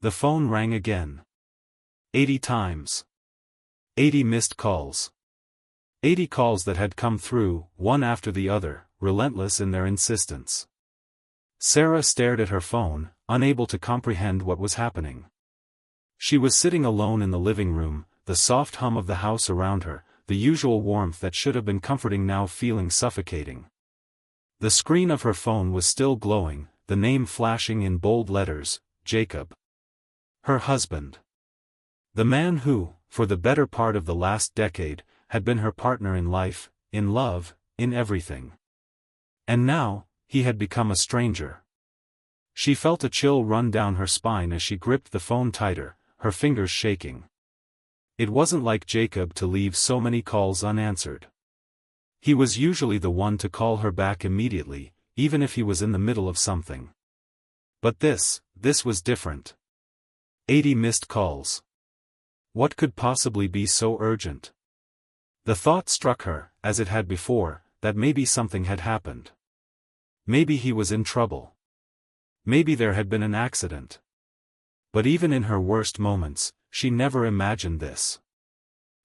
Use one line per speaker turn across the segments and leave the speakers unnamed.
The phone rang again. 80 times. 80 missed calls. 80 calls that had come through, one after the other, relentless in their insistence. Sarah stared at her phone, unable to comprehend what was happening. She was sitting alone in the living room, the soft hum of the house around her, the usual warmth that should have been comforting now feeling suffocating. The screen of her phone was still glowing, the name flashing in bold letters, Jacob. Her husband. The man who, for the better part of the last decade, had been her partner in life, in love, in everything. And now, he had become a stranger. She felt a chill run down her spine as she gripped the phone tighter, her fingers shaking. It wasn't like Jacob to leave so many calls unanswered. He was usually the one to call her back immediately, even if he was in the middle of something. But this was different. 80 missed calls. What could possibly be so urgent? The thought struck her, as it had before, that maybe something had happened. Maybe he was in trouble. Maybe there had been an accident. But even in her worst moments, she never imagined this.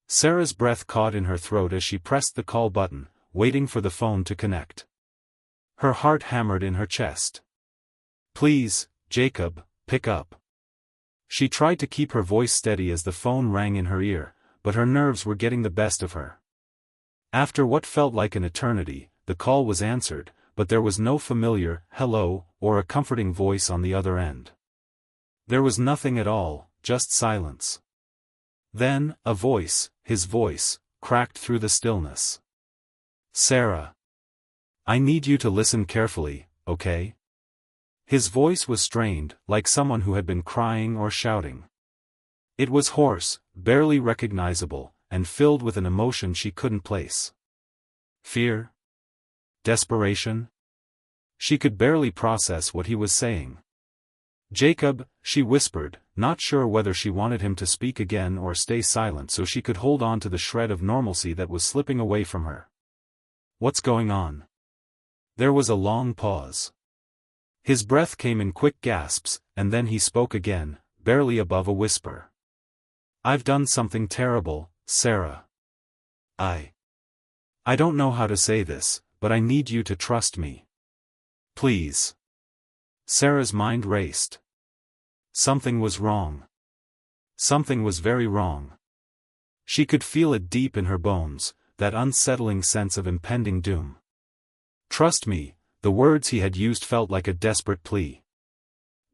Sarah's breath caught in her throat as she pressed the call button, waiting for the phone to connect. Her heart hammered in her chest. Please, Jacob, pick up. She tried to keep her voice steady as the phone rang in her ear, but her nerves were getting the best of her. After what felt like an eternity, the call was answered, but there was no familiar hello or a comforting voice on the other end. There was nothing at all, just silence. Then, a voice, his voice, cracked through the stillness. Sarah. I need you to listen carefully, okay? His voice was strained, like someone who had been crying or shouting. It was hoarse, barely recognizable, and filled with an emotion she couldn't place. Fear? Desperation? She could barely process what he was saying. Jacob, she whispered, not sure whether she wanted him to speak again or stay silent so she could hold on to the shred of normalcy that was slipping away from her. What's going on? There was a long pause. His breath came in quick gasps, and then he spoke again, barely above a whisper. I've done something terrible, Sarah. I don't know how to say this, but I need you to trust me. Please. Sarah's mind raced. Something was wrong. Something was very wrong. She could feel it deep in her bones, that unsettling sense of impending doom. Trust me, the words he had used felt like a desperate plea.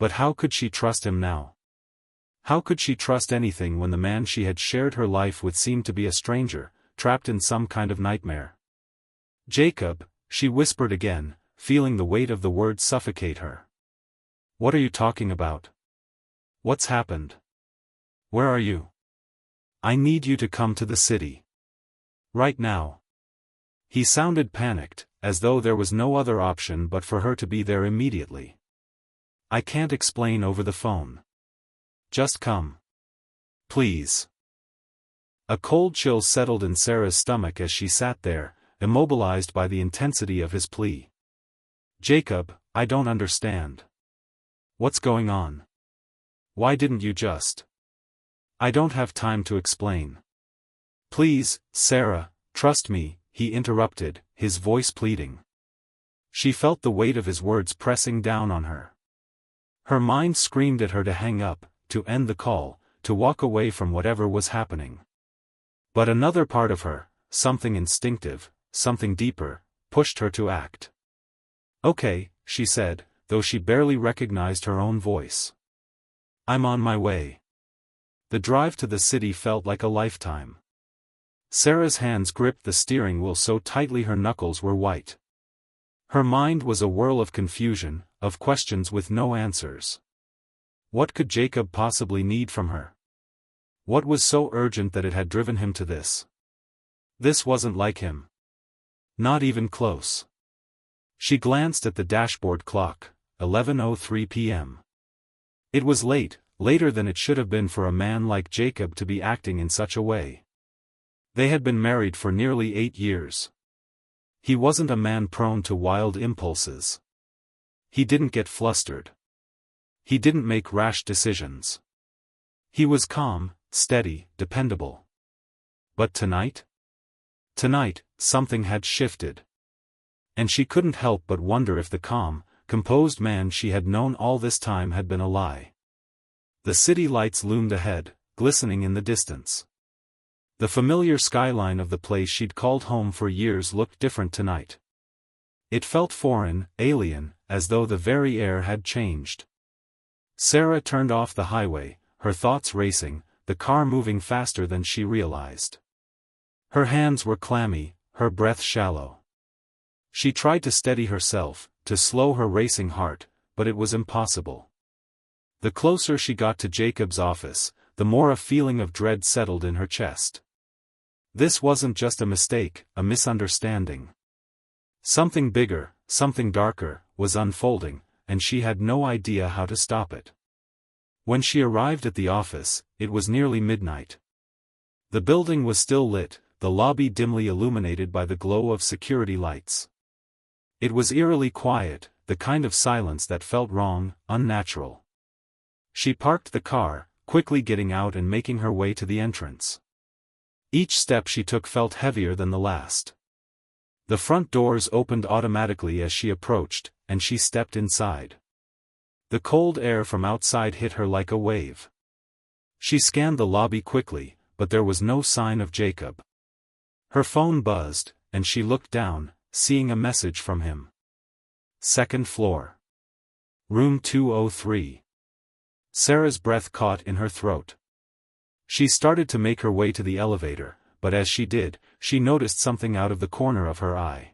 But how could she trust him now? How could she trust anything when the man she had shared her life with seemed to be a stranger, trapped in some kind of nightmare? Jacob, she whispered again, feeling the weight of the words suffocate her. What are you talking about? What's happened? Where are you? I need you to come to the city. Right now. He sounded panicked, as though there was no other option but for her to be there immediately. I can't explain over the phone. Just come. Please. A cold chill settled in Sarah's stomach as she sat there, immobilized by the intensity of his plea. Jacob, I don't understand. What's going on? Why didn't you just? I don't have time to explain. Please, Sarah, trust me, he interrupted, his voice pleading. She felt the weight of his words pressing down on her. Her mind screamed at her to hang up, to end the call, to walk away from whatever was happening. But another part of her, something instinctive, something deeper, pushed her to act. Okay, she said, though she barely recognized her own voice. I'm on my way. The drive to the city felt like a lifetime. Sarah's hands gripped the steering wheel so tightly her knuckles were white. Her mind was a whirl of confusion, of questions with no answers. What could Jacob possibly need from her? What was so urgent that it had driven him to this? This wasn't like him. Not even close. She glanced at the dashboard clock, 11:03 p.m. It was late, later than it should have been for a man like Jacob to be acting in such a way. They had been married for nearly 8 years. He wasn't a man prone to wild impulses. He didn't get flustered. He didn't make rash decisions. He was calm, steady, dependable. But tonight? Tonight, something had shifted. And she couldn't help but wonder if the calm, composed man she had known all this time had been a lie. The city lights loomed ahead, glistening in the distance. The familiar skyline of the place she'd called home for years looked different tonight. It felt foreign, alien, as though the very air had changed. Sarah turned off the highway, her thoughts racing, the car moving faster than she realized. Her hands were clammy, her breath shallow. She tried to steady herself, to slow her racing heart, but it was impossible. The closer she got to Jacob's office, the more a feeling of dread settled in her chest. This wasn't just a mistake, a misunderstanding. Something bigger, something darker, was unfolding, and she had no idea how to stop it. When she arrived at the office, it was nearly midnight. The building was still lit, the lobby dimly illuminated by the glow of security lights. It was eerily quiet, the kind of silence that felt wrong, unnatural. She parked the car, quickly getting out and making her way to the entrance. Each step she took felt heavier than the last. The front doors opened automatically as she approached, and she stepped inside. The cold air from outside hit her like a wave. She scanned the lobby quickly, but there was no sign of Jacob. Her phone buzzed, and she looked down, seeing a message from him. Second floor. Room 203. Sarah's breath caught in her throat. She started to make her way to the elevator, but as she did, she noticed something out of the corner of her eye.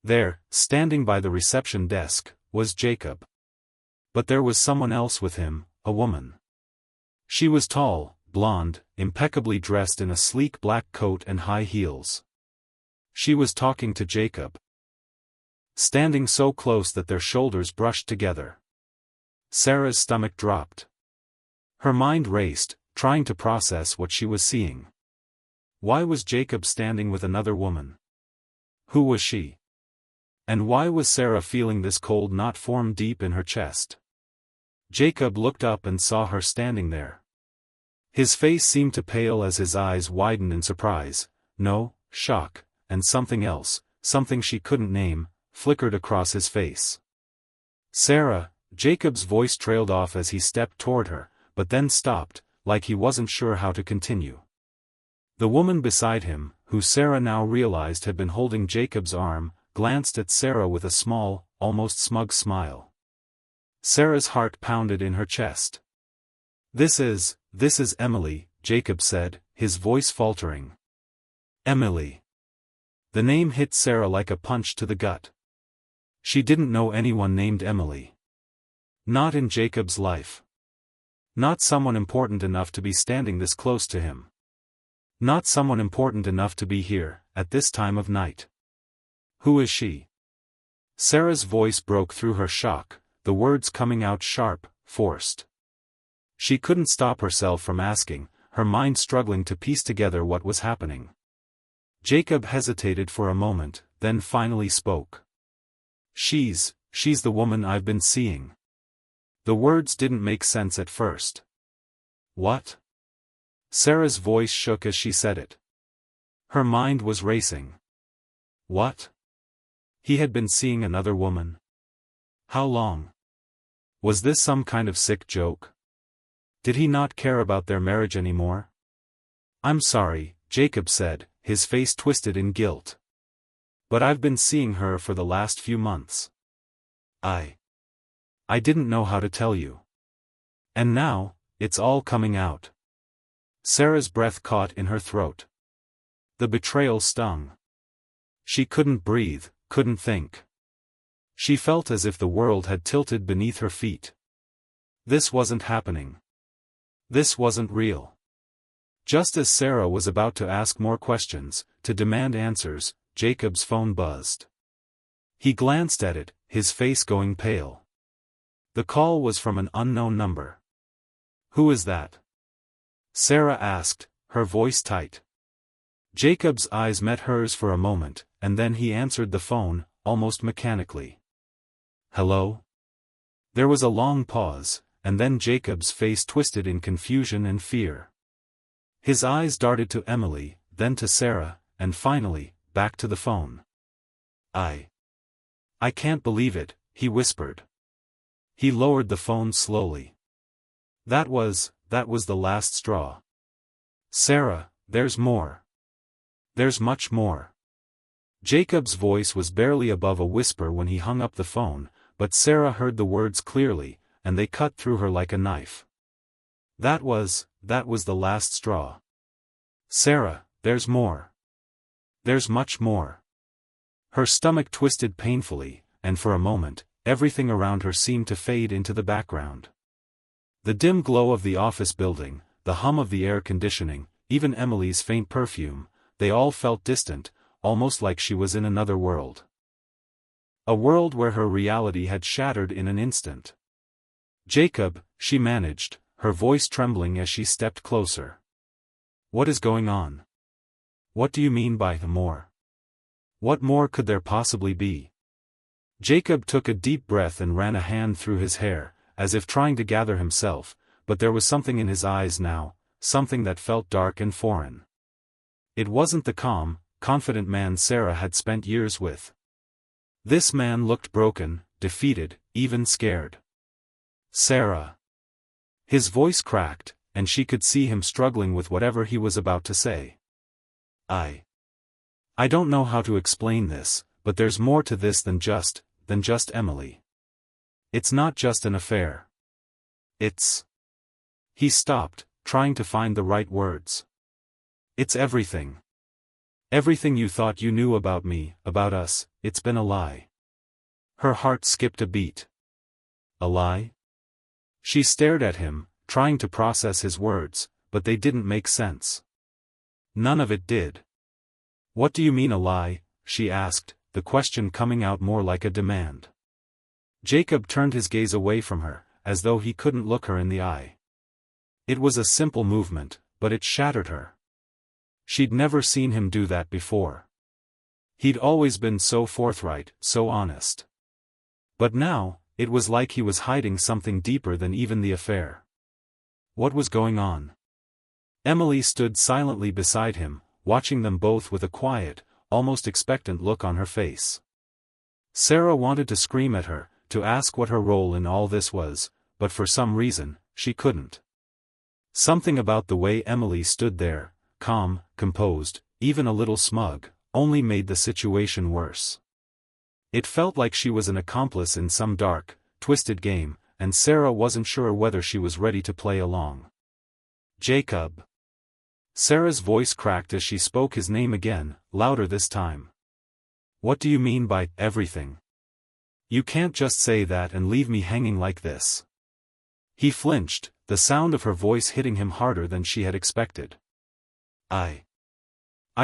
There, standing by the reception desk, was Jacob. But there was someone else with him, a woman. She was tall, blonde, impeccably dressed in a sleek black coat and high heels. She was talking to Jacob. Standing so close that their shoulders brushed together. Sarah's stomach dropped. Her mind raced, trying to process what she was seeing. Why was Jacob standing with another woman? Who was she? And why was Sarah feeling this cold knot form deep in her chest? Jacob looked up and saw her standing there. His face seemed to pale as his eyes widened in surprise, no, shock, and something else, something she couldn't name, flickered across his face. Sarah, Jacob's voice trailed off as he stepped toward her, but then stopped, like he wasn't sure how to continue. The woman beside him, who Sarah now realized had been holding Jacob's arm, glanced at Sarah with a small, almost smug smile. Sarah's heart pounded in her chest. This is Emily," Jacob said, his voice faltering. Emily. The name hit Sarah like a punch to the gut. She didn't know anyone named Emily. Not in Jacob's life. Not someone important enough to be standing this close to him. Not someone important enough to be here, at this time of night. Who is she? Sarah's voice broke through her shock, the words coming out sharp, forced. She couldn't stop herself from asking, her mind struggling to piece together what was happening. Jacob hesitated for a moment, then finally spoke. She's the woman I've been seeing. The words didn't make sense at first. What? Sarah's voice shook as she said it. Her mind was racing. What? He had been seeing another woman? How long? Was this some kind of sick joke? Did he not care about their marriage anymore? I'm sorry, Jacob said, his face twisted in guilt. But I've been seeing her for the last few months. I didn't know how to tell you. And now, it's all coming out. Sarah's breath caught in her throat. The betrayal stung. She couldn't breathe, couldn't think. She felt as if the world had tilted beneath her feet. This wasn't happening. This wasn't real. Just as Sarah was about to ask more questions, to demand answers, Jacob's phone buzzed. He glanced at it, his face going pale. The call was from an unknown number. Who is that? Sarah asked, her voice tight. Jacob's eyes met hers for a moment, and then he answered the phone, almost mechanically. Hello? There was a long pause, and then Jacob's face twisted in confusion and fear. His eyes darted to Emily, then to Sarah, and finally, back to the phone. I can't believe it," he whispered. He lowered the phone slowly. That was the last straw. "Sarah, there's more. There's much more." Jacob's voice was barely above a whisper when he hung up the phone, but Sarah heard the words clearly, and they cut through her like a knife. That was the last straw. "Sarah, there's more. There's much more." Her stomach twisted painfully, and for a moment, everything around her seemed to fade into the background. The dim glow of the office building, the hum of the air conditioning, even Emily's faint perfume, they all felt distant, almost like she was in another world. A world where her reality had shattered in an instant. "Jacob," she managed, her voice trembling as she stepped closer. "What is going on? What do you mean by more? What more could there possibly be?" Jacob took a deep breath and ran a hand through his hair, as if trying to gather himself, but there was something in his eyes now, something that felt dark and foreign. It wasn't the calm, confident man Sarah had spent years with. This man looked broken, defeated, even scared. "Sarah." His voice cracked, and she could see him struggling with whatever he was about to say. I don't know how to explain this, but there's more to this than just Emily. It's not just an affair. It's..." He stopped, trying to find the right words. "It's everything. Everything you thought you knew about me, about us, it's been a lie." Her heart skipped a beat. A lie? She stared at him, trying to process his words, but they didn't make sense. None of it did. "What do you mean a lie?" she asked, the question coming out more like a demand. Jacob turned his gaze away from her, as though he couldn't look her in the eye. It was a simple movement, but it shattered her. She'd never seen him do that before. He'd always been so forthright, so honest. But now, it was like he was hiding something deeper than even the affair. What was going on? Emily stood silently beside him, watching them both with a quiet, almost expectant look on her face. Sarah wanted to scream at her, to ask what her role in all this was, but for some reason, she couldn't. Something about the way Emily stood there, calm, composed, even a little smug, only made the situation worse. It felt like she was an accomplice in some dark, twisted game, and Sarah wasn't sure whether she was ready to play along. "Jacob." Sarah's voice cracked as she spoke his name again, louder this time. "What do you mean by everything? You can't just say that and leave me hanging like this." He flinched, the sound of her voice hitting him harder than she had expected. I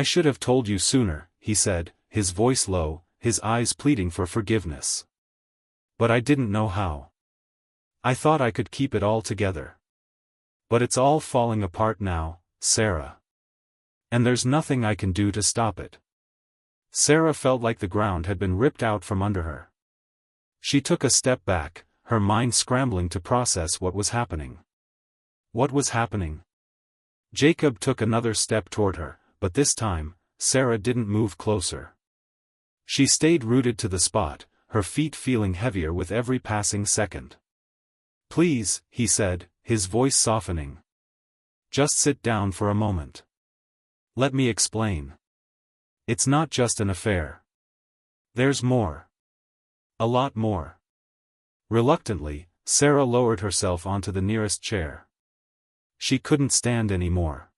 should have told you sooner," he said, his voice low, his eyes pleading for forgiveness. "But I didn't know how. I thought I could keep it all together. But it's all falling apart now, Sarah. And there's nothing I can do to stop it." Sarah felt like the ground had been ripped out from under her. She took a step back, her mind scrambling to process what was happening. What was happening? Jacob took another step toward her, but this time, Sarah didn't move closer. She stayed rooted to the spot, her feet feeling heavier with every passing second. "Please," he said, his voice softening. "Just sit down for a moment. Let me explain. It's not just an affair. There's more. A lot more." Reluctantly, Sarah lowered herself onto the nearest chair. She couldn't stand anymore.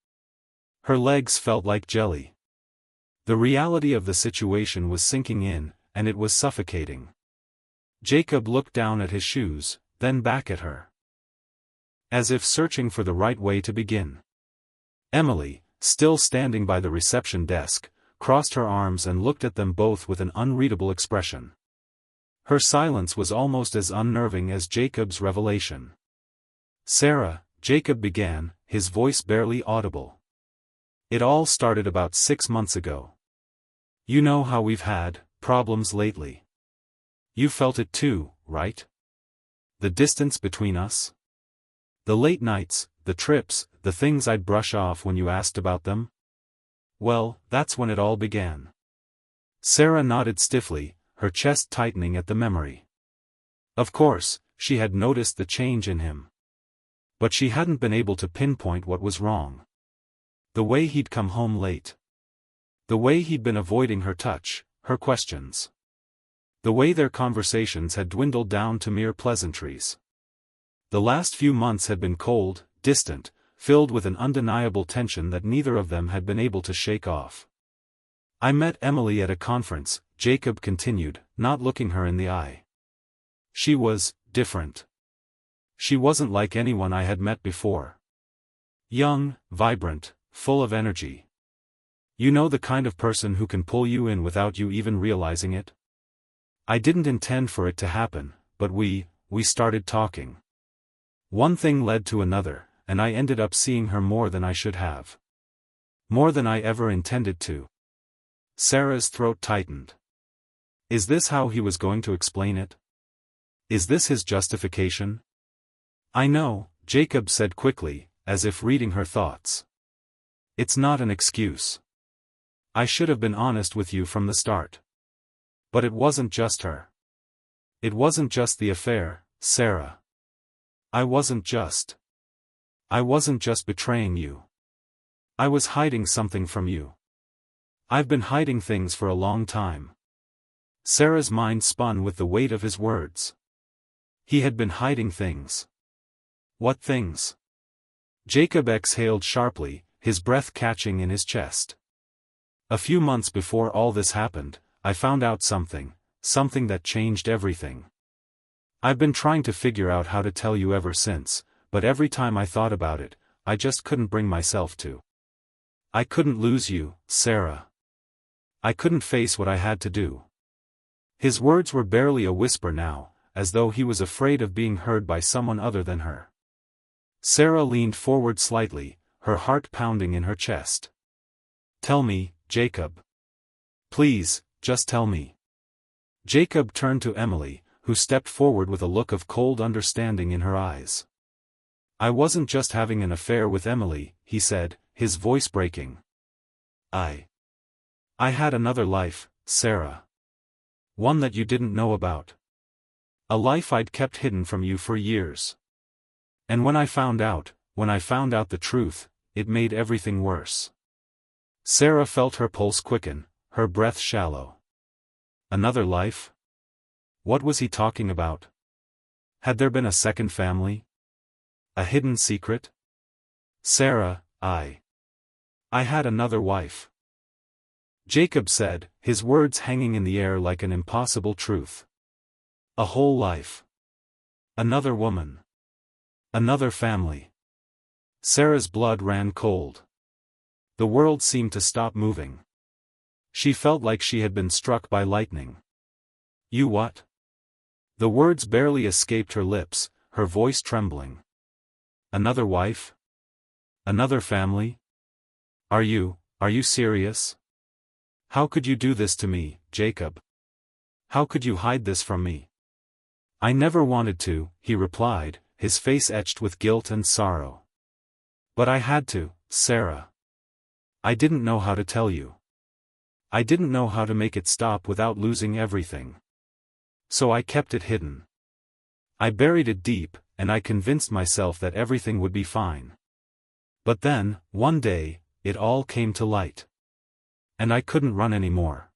Her legs felt like jelly. The reality of the situation was sinking in, and it was suffocating. Jacob looked down at his shoes, then back at her, as if searching for the right way to begin. Emily, still standing by the reception desk, crossed her arms and looked at them both with an unreadable expression. Her silence was almost as unnerving as Jacob's revelation. "Sarah," Jacob began, his voice barely audible. "It all started about 6 months ago. You know how we've had problems lately. You felt it too, right? The distance between us? The late nights, the trips, the things I'd brush off when you asked about them? Well, that's when it all began. Sarah nodded stiffly, her chest tightening at the memory. Of course, she had noticed the change in him. But she hadn't been able to pinpoint what was wrong. The way he'd come home late. The way he'd been avoiding her touch, her questions. The way their conversations had dwindled down to mere pleasantries. The last few months had been cold, distant, filled with an undeniable tension that neither of them had been able to shake off. I met Emily at a conference, Jacob continued, not looking her in the eye. She was different. She wasn't like anyone I had met before. Young, vibrant, full of energy. You know, the kind of person who can pull you in without you even realizing it? I didn't intend for it to happen, but we started talking. One thing led to another, and I ended up seeing her more than I should have. More than I ever intended to. Sarah's throat tightened. Is this how he was going to explain it? Is this his justification? I know, Jacob said quickly, as if reading her thoughts. It's not an excuse. I should have been honest with you from the start. But it wasn't just her. It wasn't just the affair, Sarah. I wasn't just betraying you. I was hiding something from you. I've been hiding things for a long time. Sarah's mind spun with the weight of his words. He had been hiding things. What things? Jacob exhaled sharply, his breath catching in his chest. A few months before all this happened, I found out something that changed everything. I've been trying to figure out how to tell you ever since, but every time I thought about it, I just couldn't bring myself to. I couldn't lose you, Sarah. I couldn't face what I had to do. His words were barely a whisper now, as though he was afraid of being heard by someone other than her. Sarah leaned forward slightly, her heart pounding in her chest. Tell me, Jacob. Please, just tell me. Jacob turned to Emily, who stepped forward with a look of cold understanding in her eyes. I wasn't just having an affair with Emily, he said, his voice breaking. I had another life, Sarah. One that you didn't know about. A life I'd kept hidden from you for years. And when I found out the truth, it made everything worse. Sarah felt her pulse quicken, her breath shallow. Another life? What was he talking about? Had there been a second family? A hidden secret? Sarah, I had another wife. Jacob said, his words hanging in the air like an impossible truth. A whole life. Another woman. Another family. Sarah's blood ran cold. The world seemed to stop moving. She felt like she had been struck by lightning. You what? The words barely escaped her lips, her voice trembling. Another wife? Another family? Are you serious? How could you do this to me, Jacob? How could you hide this from me? I never wanted to, he replied, his face etched with guilt and sorrow. But I had to, Sarah. I didn't know how to tell you. I didn't know how to make it stop without losing everything. So I kept it hidden. I buried it deep, and I convinced myself that everything would be fine. But then, one day, it all came to light. And I couldn't run anymore.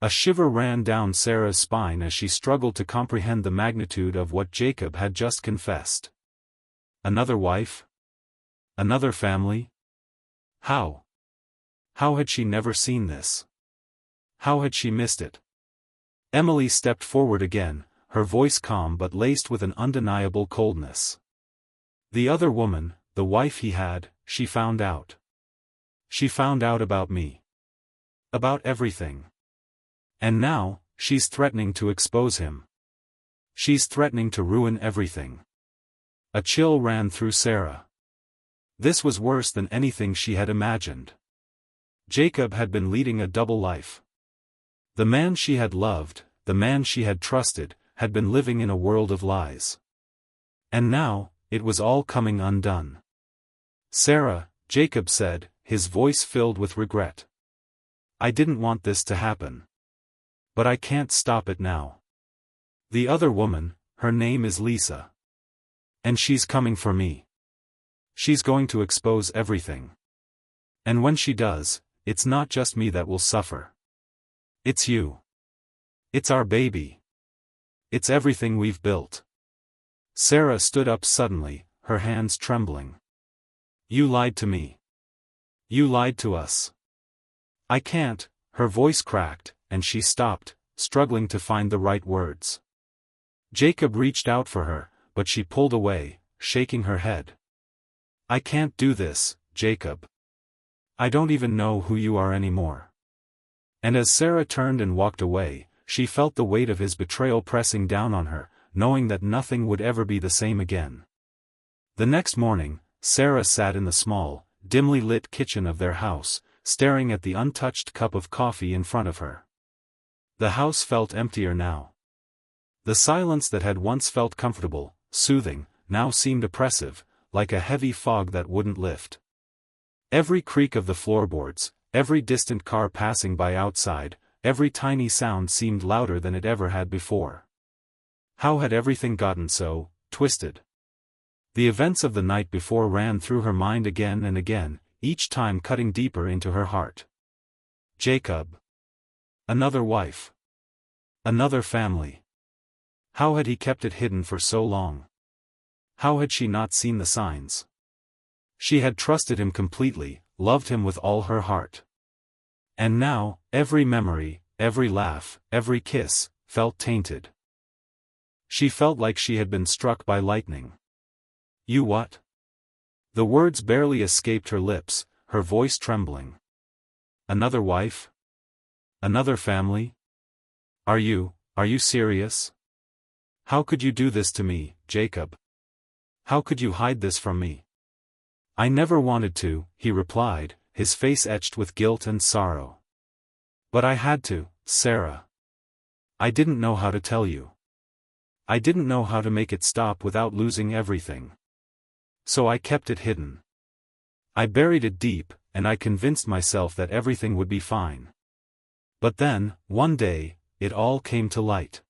A shiver ran down Sarah's spine as she struggled to comprehend the magnitude of what Jacob had just confessed. Another wife? Another family? How? How had she never seen this? How had she missed it? Emily stepped forward again, her voice calm but laced with an undeniable coldness. The other woman, the wife he had, she found out. She found out about me. About everything. And now, she's threatening to expose him. She's threatening to ruin everything. A chill ran through Sarah. This was worse than anything she had imagined. Jacob had been leading a double life. The man she had loved, the man she had trusted, had been living in a world of lies. And now, it was all coming undone. Sarah, Jacob said, his voice filled with regret. I didn't want this to happen. But I can't stop it now. The other woman, her name is Lisa. And she's coming for me. She's going to expose everything. And when she does, it's not just me that will suffer. It's you. It's our baby. It's everything we've built. Sarah stood up suddenly, her hands trembling. You lied to me. You lied to us. I can't, her voice cracked, and she stopped, struggling to find the right words. Jacob reached out for her, but she pulled away, shaking her head. I can't do this, Jacob. I don't even know who you are anymore. And as Sarah turned and walked away, she felt the weight of his betrayal pressing down on her, knowing that nothing would ever be the same again. The next morning, Sarah sat in the small, dimly lit kitchen of their house, staring at the untouched cup of coffee in front of her. The house felt emptier now. The silence that had once felt comfortable, soothing, now seemed oppressive, like a heavy fog that wouldn't lift. Every creak of the floorboards, every distant car passing by outside, every tiny sound seemed louder than it ever had before. How had everything gotten so twisted? The events of the night before ran through her mind again and again, each time cutting deeper into her heart. Jacob. Another wife. Another family. How had he kept it hidden for so long? How had she not seen the signs? She had trusted him completely, loved him with all her heart. And now, every memory, every laugh, every kiss, felt tainted. She felt like she had been struck by lightning. You what? The words barely escaped her lips, her voice trembling. Another wife? Another family? Are you serious? How could you do this to me, Jacob? How could you hide this from me? I never wanted to, he replied, his face etched with guilt and sorrow. But I had to, Sarah. I didn't know how to tell you. I didn't know how to make it stop without losing everything. So I kept it hidden. I buried it deep, and I convinced myself that everything would be fine. But then, one day, it all came to light.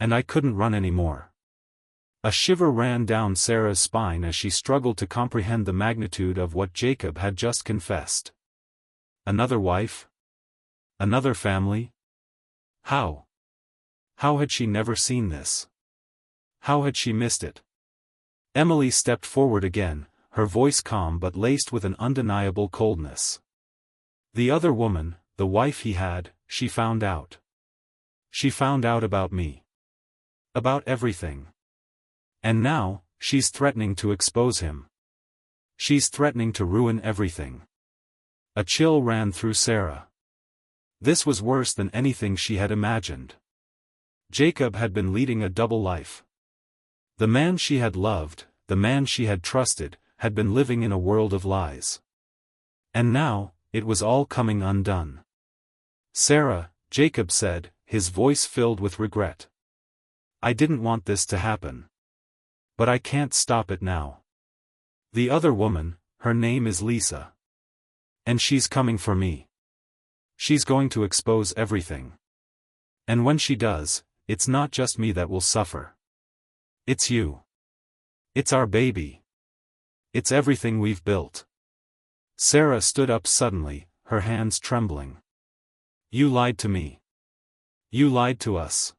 And I couldn't run anymore. A shiver ran down Sarah's spine as she struggled to comprehend the magnitude of what Jacob had just confessed. Another wife? Another family? How? How had she never seen this? How had she missed it? Emily stepped forward again, her voice calm but laced with an undeniable coldness. The other woman, the wife he had, she found out. She found out about me. About everything. And now, she's threatening to expose him. She's threatening to ruin everything. A chill ran through Sarah. This was worse than anything she had imagined. Jacob had been leading a double life. The man she had loved, the man she had trusted, had been living in a world of lies. And now, it was all coming undone. Sarah, Jacob said, his voice filled with regret. I didn't want this to happen. But I can't stop it now. The other woman, her name is Lisa. And she's coming for me. She's going to expose everything. And when she does, it's not just me that will suffer. It's you. It's our baby. It's everything we've built. Sarah stood up suddenly, her hands trembling. You lied to me. You lied to us.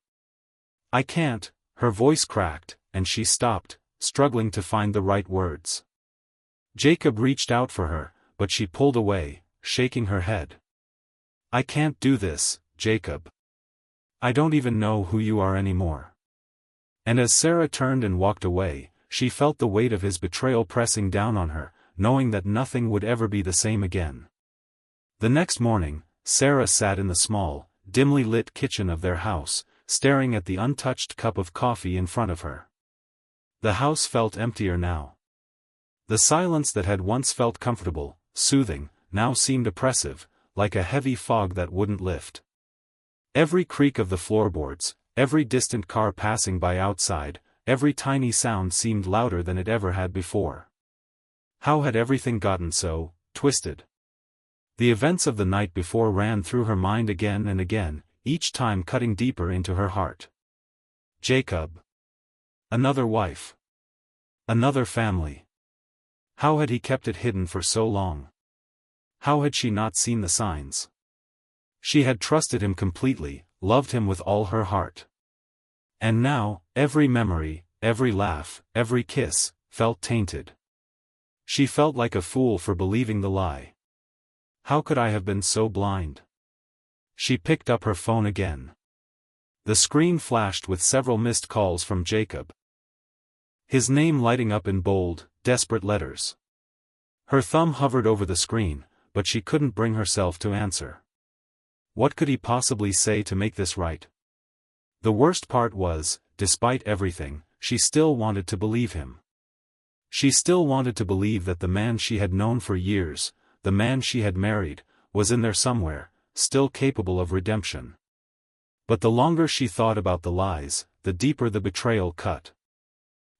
I can't, her voice cracked, and she stopped, struggling to find the right words. Jacob reached out for her, but she pulled away, shaking her head. I can't do this, Jacob. I don't even know who you are anymore. And as Sarah turned and walked away, she felt the weight of his betrayal pressing down on her, knowing that nothing would ever be the same again. The next morning, Sarah sat in the small, dimly lit kitchen of their house, staring at the untouched cup of coffee in front of her. The house felt emptier now. The silence that had once felt comfortable, soothing, now seemed oppressive, like a heavy fog that wouldn't lift. Every creak of the floorboards, every distant car passing by outside, every tiny sound seemed louder than it ever had before. How had everything gotten so twisted? The events of the night before ran through her mind again and again, each time cutting deeper into her heart. Jacob. Another wife. Another family. How had he kept it hidden for so long? How had she not seen the signs? She had trusted him completely, loved him with all her heart. And now, every memory, every laugh, every kiss, felt tainted. She felt like a fool for believing the lie. How could I have been so blind? She picked up her phone again. The screen flashed with several missed calls from Jacob. His name lighting up in bold, desperate letters. Her thumb hovered over the screen, but she couldn't bring herself to answer. What could he possibly say to make this right? The worst part was, despite everything, she still wanted to believe him. She still wanted to believe that the man she had known for years, the man she had married, was in there somewhere, still capable of redemption. But the longer she thought about the lies, the deeper the betrayal cut.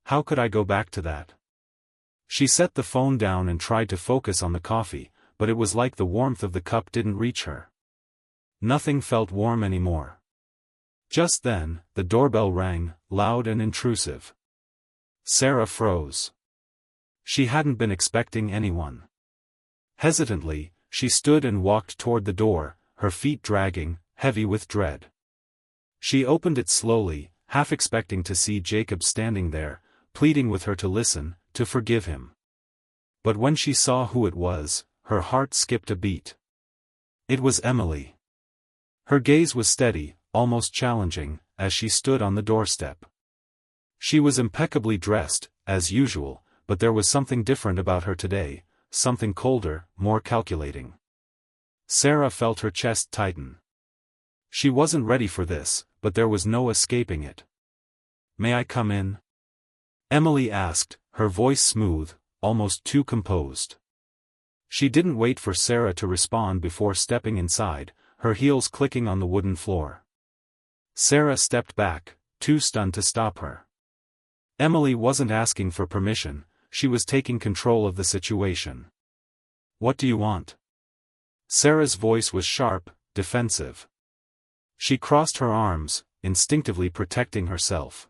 How could I go back to that? She set the phone down and tried to focus on the coffee, but it was like the warmth of the cup didn't reach her. Nothing felt warm anymore. Just then, the doorbell rang, loud and intrusive. Sarah froze. She hadn't been expecting anyone. Hesitantly, she stood and walked toward the door, her feet dragging, heavy with dread. She opened it slowly, half expecting to see Jacob standing there, pleading with her to listen, to forgive him. But when she saw who it was, her heart skipped a beat. It was Emily. Her gaze was steady, almost challenging, as she stood on the doorstep. She was impeccably dressed, as usual, but there was something different about her today, something colder, more calculating. Sarah felt her chest tighten. She wasn't ready for this, but there was no escaping it. "May I come in?" Emily asked, her voice smooth, almost too composed. She didn't wait for Sarah to respond before stepping inside, her heels clicking on the wooden floor. Sarah stepped back, too stunned to stop her. Emily wasn't asking for permission, she was taking control of the situation. "What do you want?" Sarah's voice was sharp, defensive. She crossed her arms, instinctively protecting herself.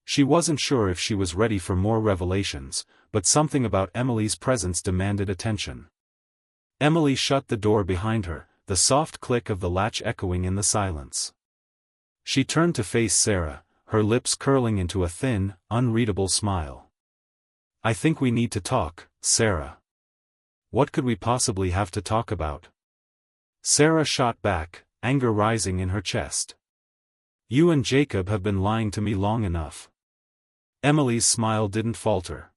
She wasn't sure if she was ready for more revelations, but something about Emily's presence demanded attention. Emily shut the door behind her, the soft click of the latch echoing in the silence. She turned to face Sarah, her lips curling into a thin, unreadable smile. "I think we need to talk, Sarah." "What could we possibly have to talk about?" Sarah shot back, anger rising in her chest. "You and Jacob have been lying to me long enough." Emily's smile didn't falter.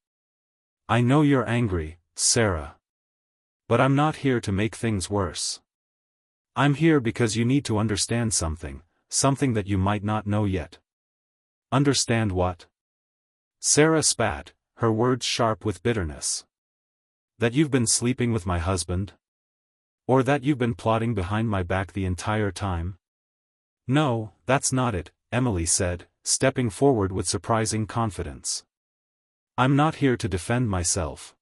"I know you're angry, Sarah. But I'm not here to make things worse. I'm here because you need to understand something, something that you might not know yet." "Understand what?" Sarah spat, her words sharp with bitterness. "That you've been sleeping with my husband? Or that you've been plotting behind my back the entire time?" "No, that's not it," Emily said, stepping forward with surprising confidence. "I'm not here to defend myself.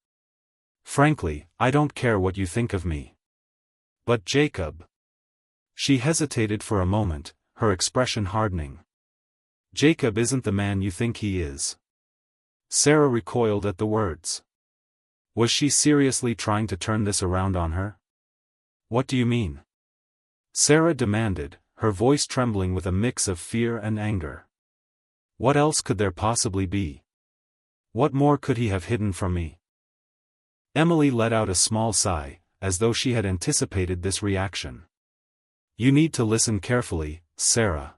Frankly, I don't care what you think of me. But Jacob..." She hesitated for a moment, her expression hardening. "Jacob isn't the man you think he is." Sarah recoiled at the words. Was she seriously trying to turn this around on her? "What do you mean?" Sarah demanded, her voice trembling with a mix of fear and anger. "What else could there possibly be? What more could he have hidden from me?" Emily let out a small sigh, as though she had anticipated this reaction. "You need to listen carefully, Sarah.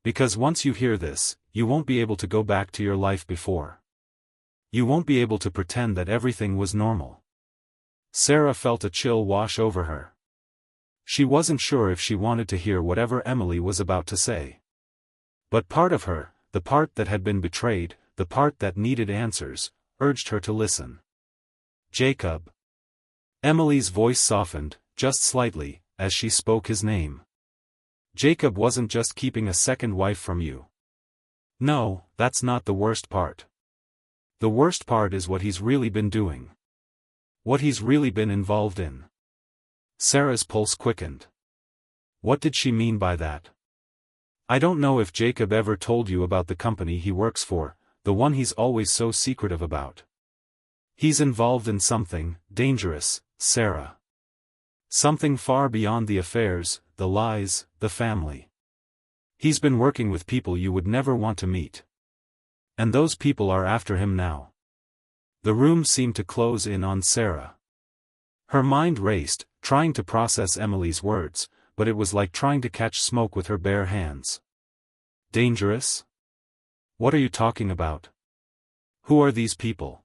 Because once you hear this, you won't be able to go back to your life before. You won't be able to pretend that everything was normal." Sarah felt a chill wash over her. She wasn't sure if she wanted to hear whatever Emily was about to say. But part of her, the part that had been betrayed, the part that needed answers, urged her to listen. "Jacob." Emily's voice softened, just slightly, as she spoke his name. "Jacob wasn't just keeping a second wife from you. No, that's not the worst part. The worst part is what he's really been doing. What he's really been involved in. Sarah's pulse quickened. What did she mean by that? I don't know if Jacob ever told you about the company he works for, the one he's always so secretive about. He's involved in something dangerous, Sarah. Something far beyond the affairs, the lies, the family. He's been working with people you would never want to meet. And those people are after him now. The room seemed to close in on Sarah. Her mind raced, trying to process Emily's words, but it was like trying to catch smoke with her bare hands. Dangerous? What are you talking about? Who are these people?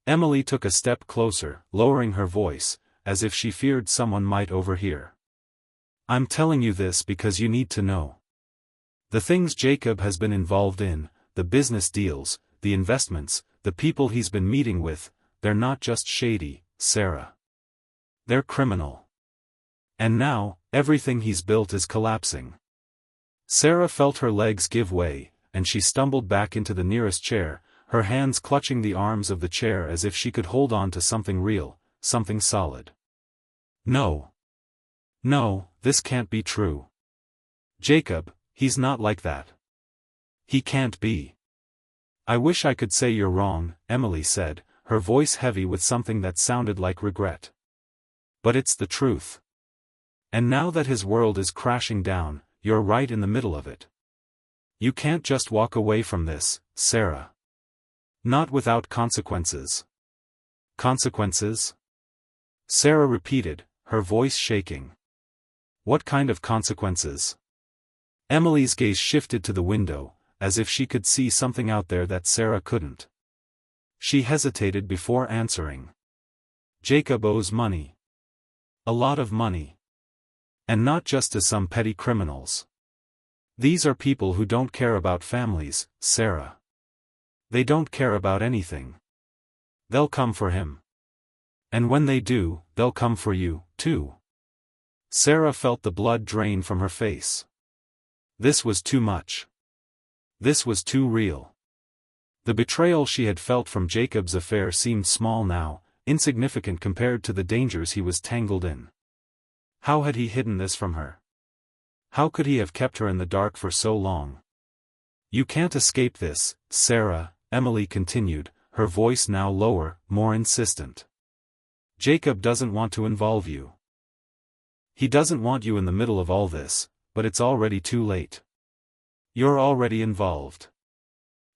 Emily took a step closer, lowering her voice, as if she feared someone might overhear. I'm telling you this because you need to know. The things Jacob has been involved in, the business deals, the investments, the people he's been meeting with, they're not just shady, Sarah. They're criminal. And now, everything he's built is collapsing. Sarah felt her legs give way, and she stumbled back into the nearest chair, her hands clutching the arms of the chair as if she could hold on to something real, something solid. No. No, this can't be true. Jacob, he's not like that. He can't be. I wish I could say you're wrong, Emily said, her voice heavy with something that sounded like regret. But it's the truth. And now that his world is crashing down, you're right in the middle of it. You can't just walk away from this, Sarah. Not without consequences. Consequences? Sarah repeated, her voice shaking. What kind of consequences? Emily's gaze shifted to the window, as if she could see something out there that Sarah couldn't. She hesitated before answering. Jacob owes money. A lot of money. And not just to some petty criminals. These are people who don't care about families, Sarah. They don't care about anything. They'll come for him. And when they do, they'll come for you, too. Sarah felt the blood drain from her face. This was too much. This was too real. The betrayal she had felt from Jacob's affair seemed small now, insignificant compared to the dangers he was tangled in. How had he hidden this from her? How could he have kept her in the dark for so long? You can't escape this, Sarah, Emily continued, her voice now lower, more insistent. Jacob doesn't want to involve you. He doesn't want you in the middle of all this, but it's already too late. You're already involved.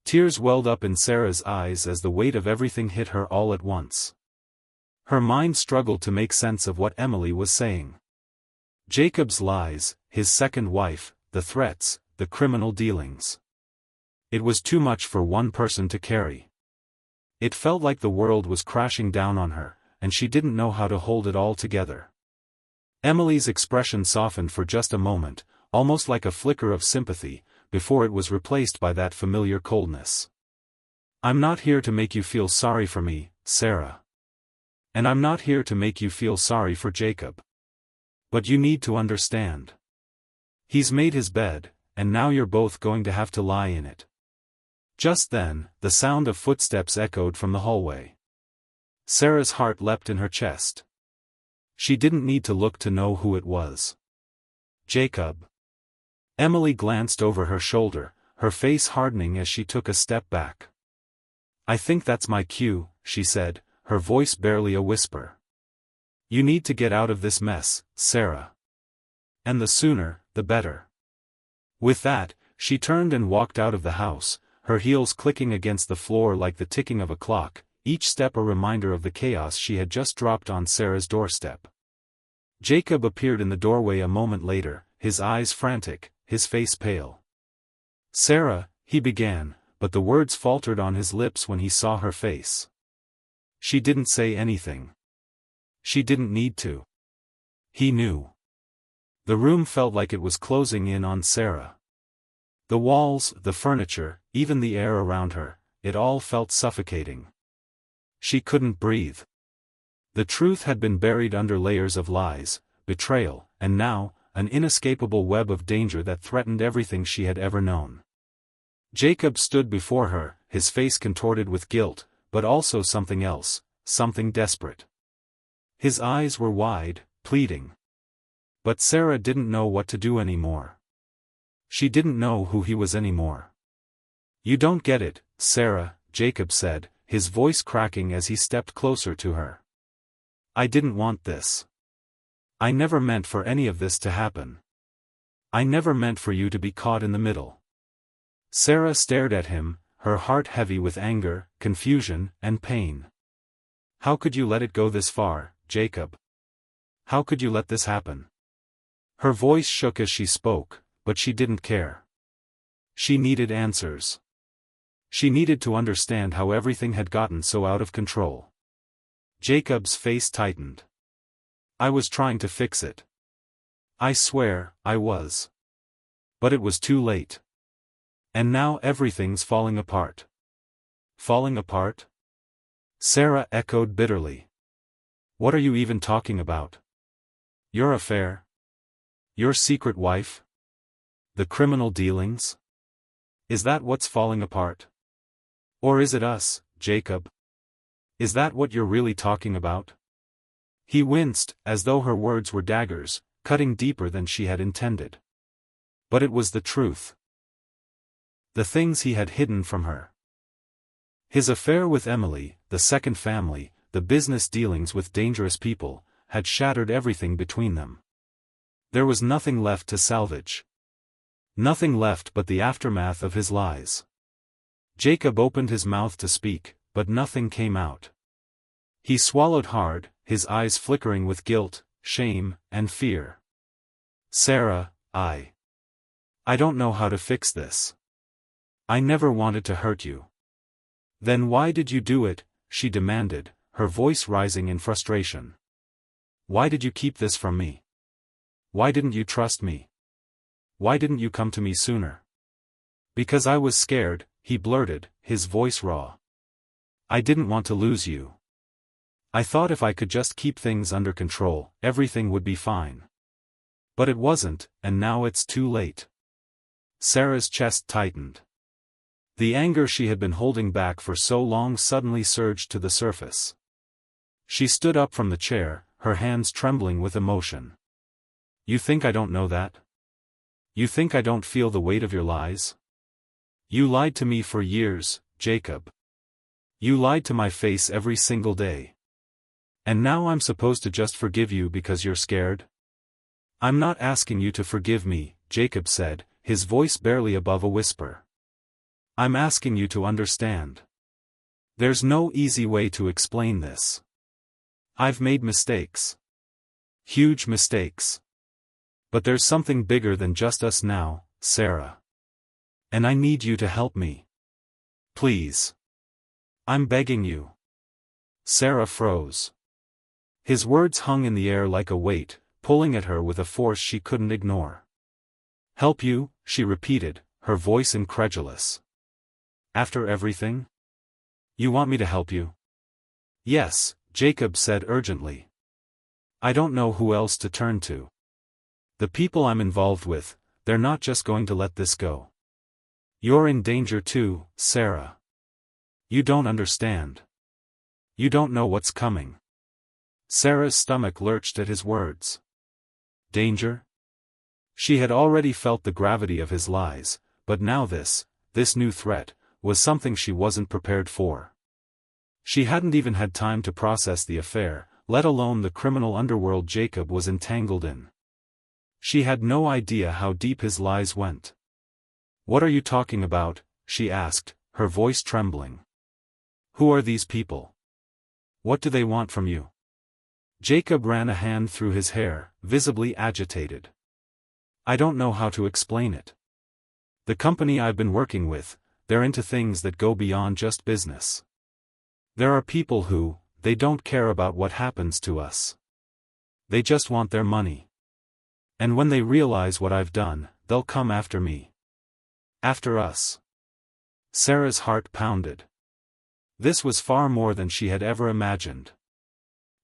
Tears welled up in Sarah's eyes as the weight of everything hit her all at once. Her mind struggled to make sense of what Emily was saying. Jacob's lies, his second wife, the threats, the criminal dealings. It was too much for one person to carry. It felt like the world was crashing down on her, and she didn't know how to hold it all together. Emily's expression softened for just a moment, almost like a flicker of sympathy, before it was replaced by that familiar coldness. I'm not here to make you feel sorry for me, Sarah. And I'm not here to make you feel sorry for Jacob. But you need to understand. He's made his bed, and now you're both going to have to lie in it. Just then, the sound of footsteps echoed from the hallway. Sarah's heart leapt in her chest. She didn't need to look to know who it was. Jacob. Emily glanced over her shoulder, her face hardening as she took a step back. I think that's my cue, she said, her voice barely a whisper. You need to get out of this mess, Sarah. And the sooner, the better. With that, she turned and walked out of the house, her heels clicking against the floor like the ticking of a clock, each step a reminder of the chaos she had just dropped on Sarah's doorstep. Jacob appeared in the doorway a moment later, his eyes frantic, his face pale. Sarah, he began, but the words faltered on his lips when he saw her face. She didn't say anything. She didn't need to. He knew. The room felt like it was closing in on Sarah. The walls, the furniture, even the air around her, it all felt suffocating. She couldn't breathe. The truth had been buried under layers of lies, betrayal, and now, an inescapable web of danger that threatened everything she had ever known. Jacob stood before her, his face contorted with guilt, but also something else, something desperate. His eyes were wide, pleading. But Sarah didn't know what to do anymore. She didn't know who he was anymore. "You don't get it, Sarah," Jacob said, his voice cracking as he stepped closer to her. "I didn't want this. I never meant for any of this to happen. I never meant for you to be caught in the middle." Sarah stared at him, her heart heavy with anger, confusion, and pain. "How could you let it go this far, Jacob? How could you let this happen?" Her voice shook as she spoke, but she didn't care. She needed answers. She needed to understand how everything had gotten so out of control. Jacob's face tightened. "I was trying to fix it. I swear, I was. But it was too late. And now everything's falling apart." "Falling apart?" Sarah echoed bitterly. "What are you even talking about? Your affair? Your secret wife? The criminal dealings? Is that what's falling apart? Or is it us, Jacob? Is that what you're really talking about?" He winced, as though her words were daggers, cutting deeper than she had intended. But it was the truth. The things he had hidden from her. His affair with Emily, the second family, the business dealings with dangerous people, had shattered everything between them. There was nothing left to salvage. Nothing left but the aftermath of his lies. Jacob opened his mouth to speak, but nothing came out. He swallowed hard, his eyes flickering with guilt, shame, and fear. "Sarah, I don't know how to fix this. I never wanted to hurt you." "Then why did you do it?" she demanded, her voice rising in frustration. "Why did you keep this from me? Why didn't you trust me? Why didn't you come to me sooner?" "Because I was scared," he blurted, his voice raw. "I didn't want to lose you. I thought if I could just keep things under control, everything would be fine. But it wasn't, and now it's too late." Sarah's chest tightened. The anger she had been holding back for so long suddenly surged to the surface. She stood up from the chair, her hands trembling with emotion. "You think I don't know that? You think I don't feel the weight of your lies? You lied to me for years, Jacob. You lied to my face every single day. And now I'm supposed to just forgive you because you're scared?" "I'm not asking you to forgive me," Jacob said, his voice barely above a whisper. "I'm asking you to understand. There's no easy way to explain this. I've made mistakes. Huge mistakes. But there's something bigger than just us now, Sarah. And I need you to help me. Please. I'm begging you." Sarah froze. His words hung in the air like a weight, pulling at her with a force she couldn't ignore. "Help you?" she repeated, her voice incredulous. "After everything? You want me to help you?" "Yes," Jacob said urgently. "I don't know who else to turn to. The people I'm involved with, they're not just going to let this go. You're in danger too, Sarah. You don't understand. You don't know what's coming." Sarah's stomach lurched at his words. Danger? She had already felt the gravity of his lies, but now this new threat, was something she wasn't prepared for. She hadn't even had time to process the affair, let alone the criminal underworld Jacob was entangled in. She had no idea how deep his lies went. "What are you talking about?" she asked, her voice trembling. "Who are these people? What do they want from you?" Jacob ran a hand through his hair, visibly agitated. "I don't know how to explain it. The company I've been working with, they're into things that go beyond just business. There are people who, they don't care about what happens to us. They just want their money. And when they realize what I've done, they'll come after me. After us." Sarah's heart pounded. This was far more than she had ever imagined.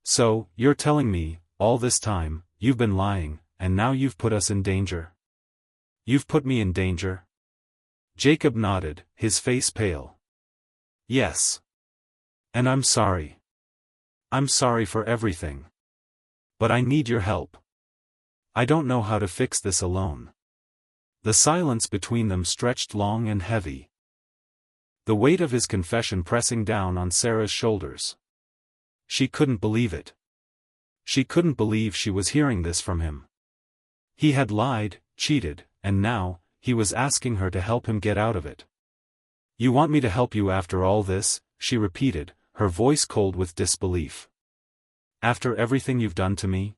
"So, you're telling me, all this time, you've been lying, and now you've put us in danger? You've put me in danger?" Jacob nodded, his face pale. Yes. And I'm sorry. I'm sorry for everything. But I need your help. I don't know how to fix this alone. The silence between them stretched long and heavy. The weight of his confession pressing down on Sarah's shoulders. She couldn't believe it. She couldn't believe she was hearing this from him. He had lied, cheated, and now, he was asking her to help him get out of it. You want me to help you after all this? She repeated, her voice cold with disbelief. After everything you've done to me?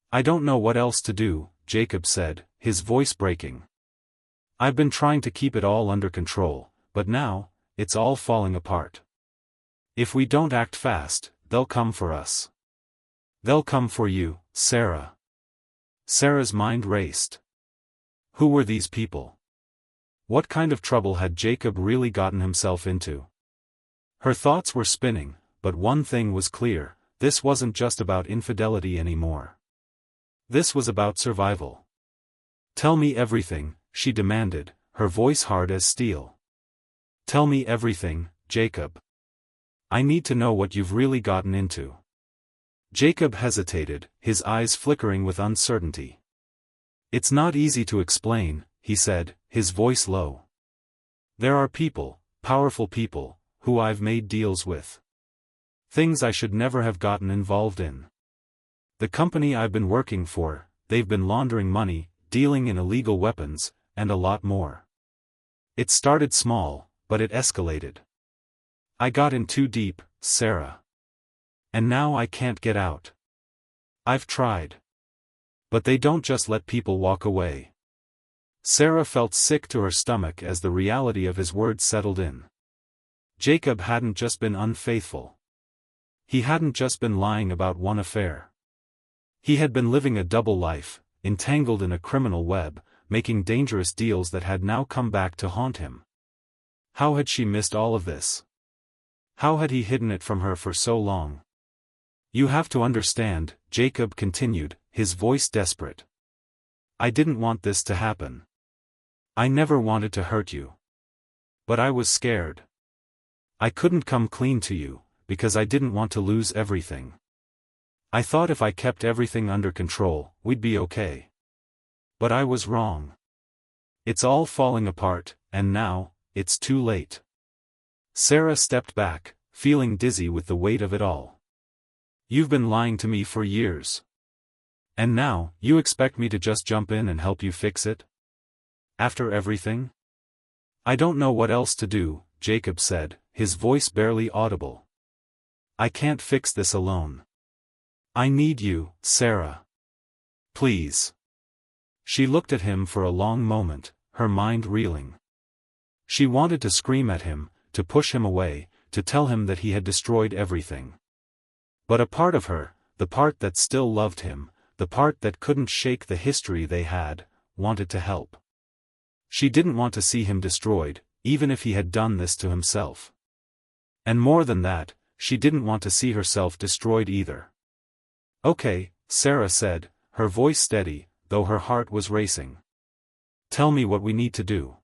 I don't know what else to do, Jacob said, his voice breaking. I've been trying to keep it all under control, but now, it's all falling apart. If we don't act fast, they'll come for us. They'll come for you, Sarah. Sarah's mind raced. Who were these people? What kind of trouble had Jacob really gotten himself into? Her thoughts were spinning, but one thing was clear, this wasn't just about infidelity anymore. This was about survival. Tell me everything, she demanded, her voice hard as steel. Tell me everything, Jacob. I need to know what you've really gotten into. Jacob hesitated, his eyes flickering with uncertainty. It's not easy to explain, he said, his voice low. There are people, powerful people, who I've made deals with. Things I should never have gotten involved in. The company I've been working for, they've been laundering money, dealing in illegal weapons, and a lot more. It started small, but it escalated. I got in too deep, Sarah. And now I can't get out. I've tried. But they don't just let people walk away. Sarah felt sick to her stomach as the reality of his words settled in. Jacob hadn't just been unfaithful. He hadn't just been lying about one affair. He had been living a double life, entangled in a criminal web, making dangerous deals that had now come back to haunt him. How had she missed all of this? How had he hidden it from her for so long? You have to understand, Jacob continued, his voice desperate. I didn't want this to happen. I never wanted to hurt you. But I was scared. I couldn't come clean to you, because I didn't want to lose everything. I thought if I kept everything under control, we'd be okay. But I was wrong. It's all falling apart, and now, it's too late. Sarah stepped back, feeling dizzy with the weight of it all. You've been lying to me for years. And now, you expect me to just jump in and help you fix it? After everything? I don't know what else to do, Jacob said, his voice barely audible. I can't fix this alone. I need you, Sarah. Please. She looked at him for a long moment, her mind reeling. She wanted to scream at him, to push him away, to tell him that he had destroyed everything. But a part of her, the part that still loved him, the part that couldn't shake the history they had, wanted to help. She didn't want to see him destroyed, even if he had done this to himself. And more than that, she didn't want to see herself destroyed either. Okay, Sarah said, her voice steady, though her heart was racing. Tell me what we need to do.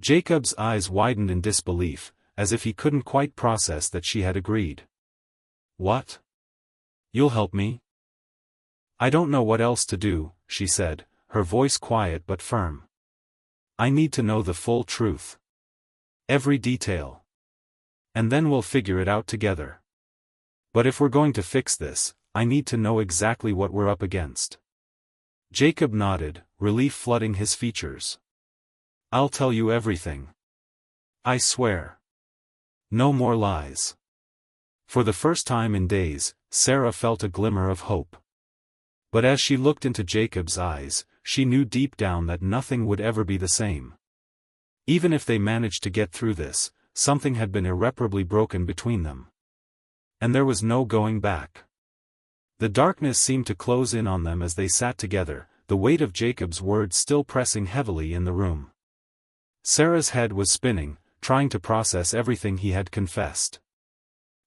Jacob's eyes widened in disbelief, as if he couldn't quite process that she had agreed. What? You'll help me? I don't know what else to do, she said, her voice quiet but firm. I need to know the full truth. Every detail. And then we'll figure it out together. But if we're going to fix this, I need to know exactly what we're up against. Jacob nodded, relief flooding his features. I'll tell you everything. I swear. No more lies. For the first time in days, Sarah felt a glimmer of hope. But as she looked into Jacob's eyes, she knew deep down that nothing would ever be the same. Even if they managed to get through this, something had been irreparably broken between them. And there was no going back. The darkness seemed to close in on them as they sat together, the weight of Jacob's words still pressing heavily in the room. Sarah's head was spinning, trying to process everything he had confessed.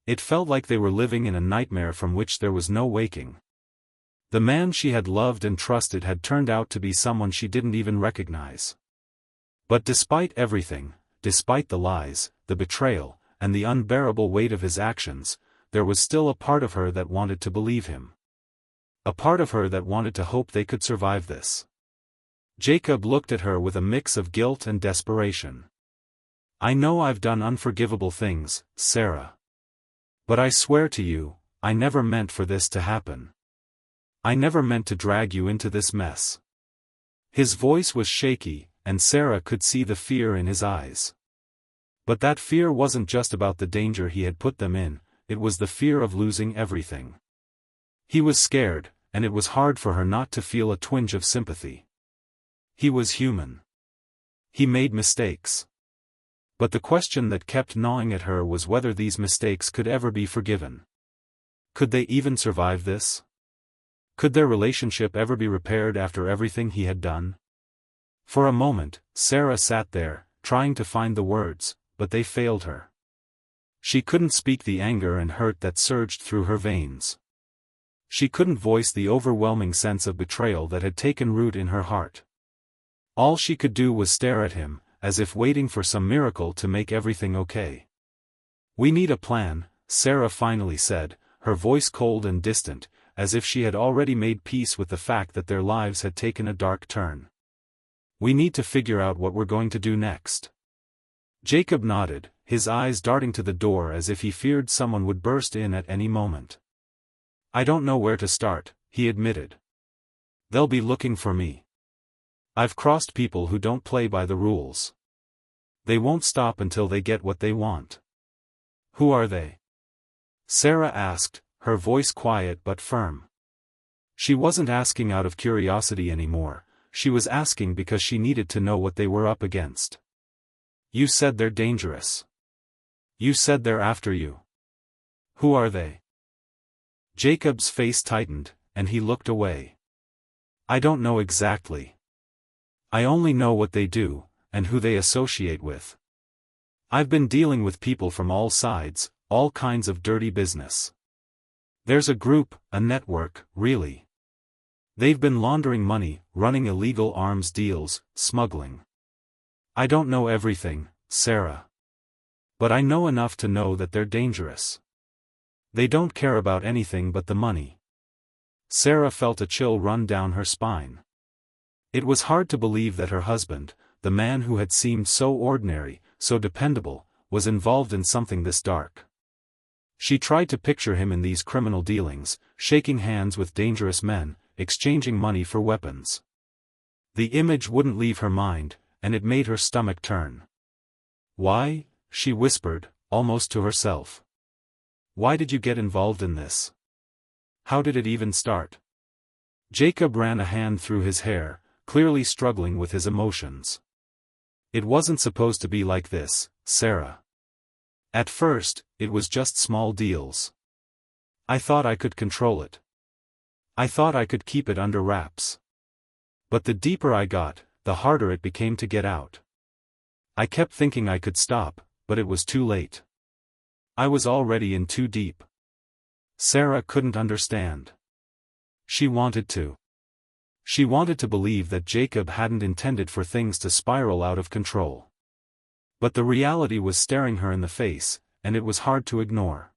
It felt like they were living in a nightmare from which there was no waking. The man she had loved and trusted had turned out to be someone she didn't even recognize. But despite everything, despite the lies, the betrayal, and the unbearable weight of his actions, there was still a part of her that wanted to believe him. A part of her that wanted to hope they could survive this. Jacob looked at her with a mix of guilt and desperation. "I know I've done unforgivable things, Sarah. But I swear to you, I never meant for this to happen. I never meant to drag you into this mess." His voice was shaky, and Sarah could see the fear in his eyes. But that fear wasn't just about the danger he had put them in, it was the fear of losing everything. He was scared, and it was hard for her not to feel a twinge of sympathy. He was human. He made mistakes. But the question that kept gnawing at her was whether these mistakes could ever be forgiven. Could they even survive this? Could their relationship ever be repaired after everything he had done? For a moment, Sarah sat there, trying to find the words, but they failed her. She couldn't speak the anger and hurt that surged through her veins. She couldn't voice the overwhelming sense of betrayal that had taken root in her heart. All she could do was stare at him, as if waiting for some miracle to make everything okay. "We need a plan," Sarah finally said, her voice cold and distant, as if she had already made peace with the fact that their lives had taken a dark turn. "We need to figure out what we're going to do next." Jacob nodded, his eyes darting to the door as if he feared someone would burst in at any moment. "I don't know where to start," he admitted. "They'll be looking for me. I've crossed people who don't play by the rules. They won't stop until they get what they want." "Who are they?" Sarah asked, her voice quiet but firm. She wasn't asking out of curiosity anymore, she was asking because she needed to know what they were up against. "You said they're dangerous. You said they're after you. Who are they?" Jacob's face tightened, and he looked away. "I don't know exactly. I only know what they do, and who they associate with. I've been dealing with people from all sides, all kinds of dirty business. There's a group, a network, really. They've been laundering money, running illegal arms deals, smuggling. I don't know everything, Sarah. But I know enough to know that they're dangerous. They don't care about anything but the money." Sarah felt a chill run down her spine. It was hard to believe that her husband, the man who had seemed so ordinary, so dependable, was involved in something this dark. She tried to picture him in these criminal dealings, shaking hands with dangerous men, exchanging money for weapons. The image wouldn't leave her mind, and it made her stomach turn. "Why?" she whispered, almost to herself. "Why did you get involved in this? How did it even start?" Jacob ran a hand through his hair, clearly struggling with his emotions. "It wasn't supposed to be like this, Sarah. At first, it was just small deals. I thought I could control it. I thought I could keep it under wraps. But the deeper I got, the harder it became to get out. I kept thinking I could stop, but it was too late. I was already in too deep." Sarah couldn't understand. She wanted to. She wanted to believe that Jacob hadn't intended for things to spiral out of control. But the reality was staring her in the face, and it was hard to ignore.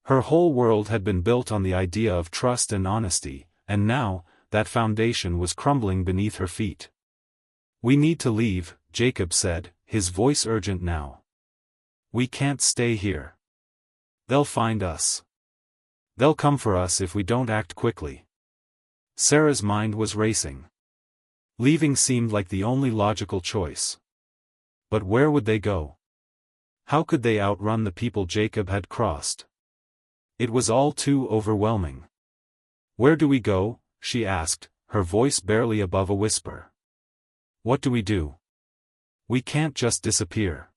Her whole world had been built on the idea of trust and honesty, and now, that foundation was crumbling beneath her feet. "We need to leave," Jacob said, his voice urgent now. "We can't stay here. They'll find us. They'll come for us if we don't act quickly." Sarah's mind was racing. Leaving seemed like the only logical choice. But where would they go? How could they outrun the people Jacob had crossed? It was all too overwhelming. "Where do we go?" she asked, her voice barely above a whisper. "What do we do? We can't just disappear."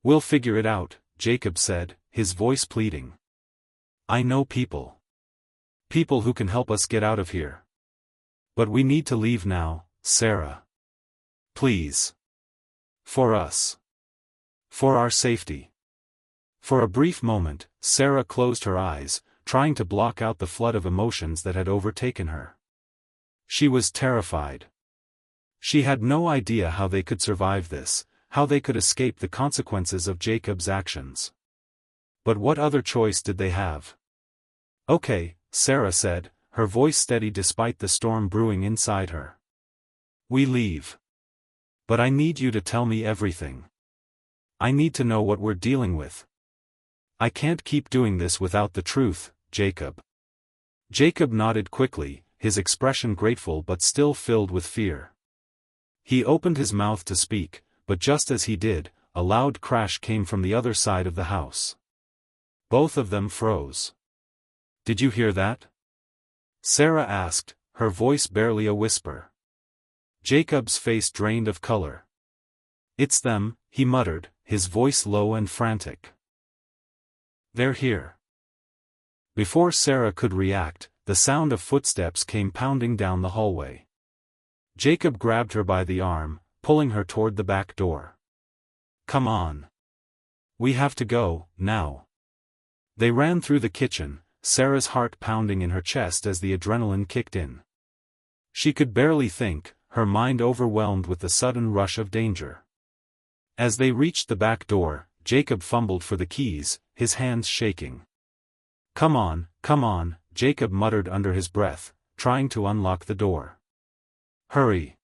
"We'll figure it out," Jacob said, his voice pleading. "I know people. People who can help us get out of here. But we need to leave now, Sarah. Please. For us. For our safety." For a brief moment, Sarah closed her eyes, trying to block out the flood of emotions that had overtaken her. She was terrified. She had no idea how they could survive this, how they could escape the consequences of Jacob's actions. But what other choice did they have? "Okay," Sarah said, her voice steady despite the storm brewing inside her. "We leave. But I need you to tell me everything. I need to know what we're dealing with. I can't keep doing this without the truth, Jacob." Jacob nodded quickly, his expression grateful but still filled with fear. He opened his mouth to speak, but just as he did, a loud crash came from the other side of the house. Both of them froze. "Did you hear that?" Sarah asked, her voice barely a whisper. Jacob's face drained of color. "It's them," he muttered, his voice low and frantic. "They're here." Before Sarah could react, the sound of footsteps came pounding down the hallway. Jacob grabbed her by the arm, pulling her toward the back door. "Come on. We have to go, now." They ran through the kitchen, Sarah's heart pounding in her chest as the adrenaline kicked in. She could barely think, her mind overwhelmed with the sudden rush of danger. As they reached the back door, Jacob fumbled for the keys, his hands shaking. Come on," Jacob muttered under his breath, trying to unlock the door. "Hurry."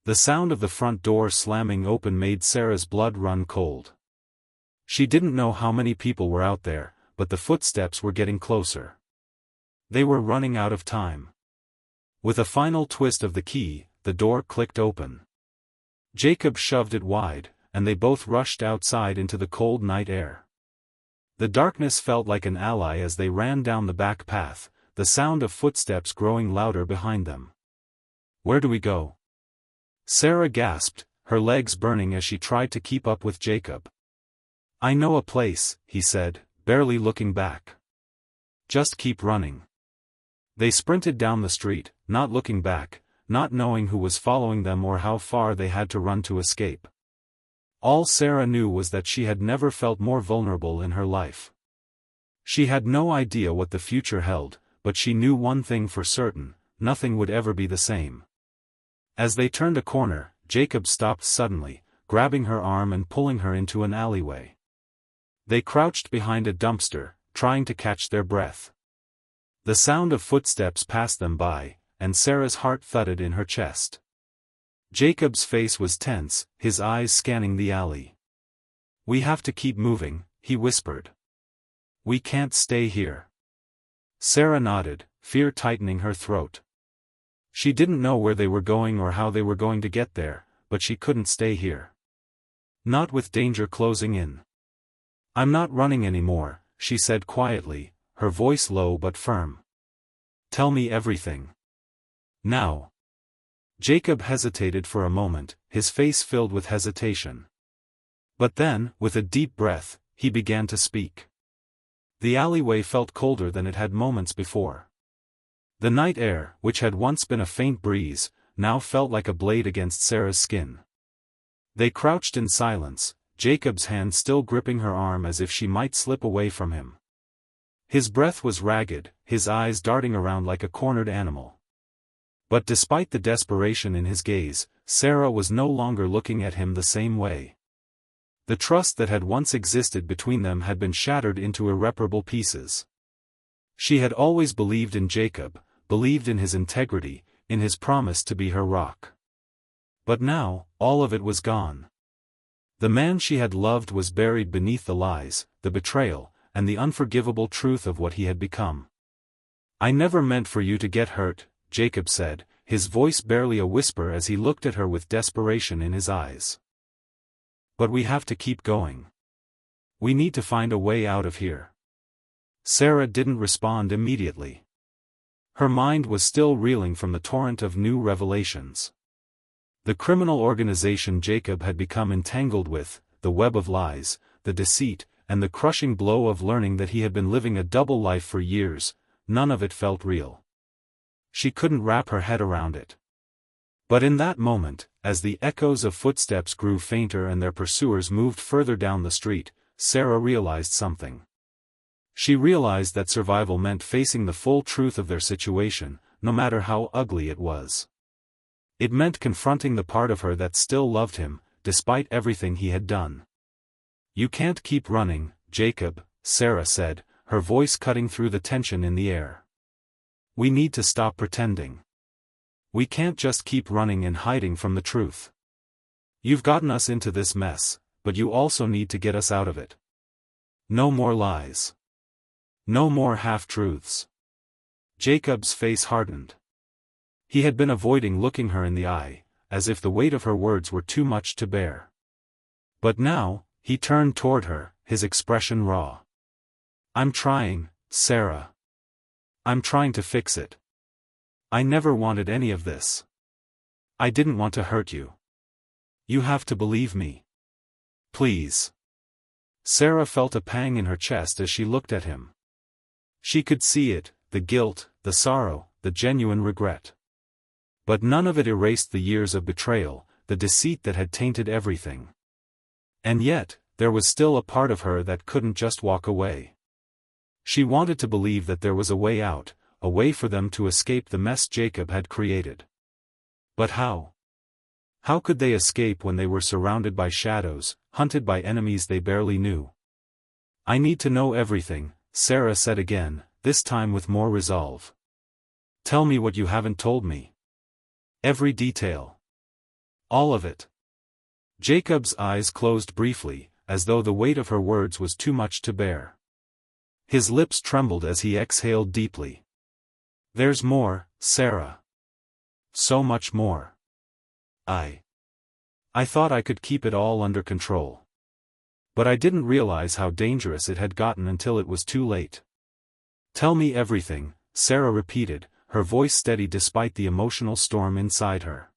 The sound of the front door slamming open made Sarah's blood run cold. She didn't know how many people were out there, but the footsteps were getting closer. They were running out of time. With a final twist of the key, the door clicked open. Jacob shoved it wide, and they both rushed outside into the cold night air. The darkness felt like an ally as they ran down the back path, the sound of footsteps growing louder behind them. "Where do we go?" Sarah gasped, her legs burning as she tried to keep up with Jacob. "I know a place," he said, barely looking back. "Just keep running." They sprinted down the street, not looking back, not knowing who was following them or how far they had to run to escape. All Sarah knew was that she had never felt more vulnerable in her life. She had no idea what the future held, but she knew one thing for certain: nothing would ever be the same. As they turned a corner, Jacob stopped suddenly, grabbing her arm and pulling her into an alleyway. They crouched behind a dumpster, trying to catch their breath. The sound of footsteps passed them by, and Sarah's heart thudded in her chest. Jacob's face was tense, his eyes scanning the alley. "We have to keep moving," he whispered. "We can't stay here." Sarah nodded, fear tightening her throat. She didn't know where they were going or how they were going to get there, but she couldn't stay here. Not with danger closing in. "I'm not running anymore," she said quietly, her voice low but firm. "Tell me everything. Now." Jacob hesitated for a moment, his face filled with hesitation. But then, with a deep breath, he began to speak. The alleyway felt colder than it had moments before. The night air, which had once been a faint breeze, now felt like a blade against Sarah's skin. They crouched in silence, Jacob's hand still gripping her arm as if she might slip away from him. His breath was ragged, his eyes darting around like a cornered animal. But despite the desperation in his gaze, Sarah was no longer looking at him the same way. The trust that had once existed between them had been shattered into irreparable pieces. She had always believed in Jacob, believed in his integrity, in his promise to be her rock. But now, all of it was gone. The man she had loved was buried beneath the lies, the betrayal, and the unforgivable truth of what he had become. "I never meant for you to get hurt," Jacob said, his voice barely a whisper as he looked at her with desperation in his eyes. "But we have to keep going. We need to find a way out of here." Sarah didn't respond immediately. Her mind was still reeling from the torrent of new revelations. The criminal organization Jacob had become entangled with, the web of lies, the deceit, and the crushing blow of learning that he had been living a double life for years, none of it felt real. She couldn't wrap her head around it. But in that moment, as the echoes of footsteps grew fainter and their pursuers moved further down the street, Sarah realized something. She realized that survival meant facing the full truth of their situation, no matter how ugly it was. It meant confronting the part of her that still loved him, despite everything he had done. "You can't keep running, Jacob," Sarah said, her voice cutting through the tension in the air. "We need to stop pretending. We can't just keep running and hiding from the truth. You've gotten us into this mess, but you also need to get us out of it. No more lies. No more half-truths." Jacob's face hardened. He had been avoiding looking her in the eye, as if the weight of her words were too much to bear. But now, he turned toward her, his expression raw. "I'm trying, Sarah. I'm trying to fix it. I never wanted any of this. I didn't want to hurt you. You have to believe me. Please." Sarah felt a pang in her chest as she looked at him. She could see it, the guilt, the sorrow, the genuine regret. But none of it erased the years of betrayal, the deceit that had tainted everything. And yet, there was still a part of her that couldn't just walk away. She wanted to believe that there was a way out, a way for them to escape the mess Jacob had created. But how? How could they escape when they were surrounded by shadows, hunted by enemies they barely knew? "I need to know everything," Sarah said again, this time with more resolve. "Tell me what you haven't told me. Every detail. All of it." Jacob's eyes closed briefly, as though the weight of her words was too much to bear. His lips trembled as he exhaled deeply. "There's more, Sarah. So much more. I thought I could keep it all under control. But I didn't realize how dangerous it had gotten until it was too late." "Tell me everything," Sarah repeated, her voice steady despite the emotional storm inside her.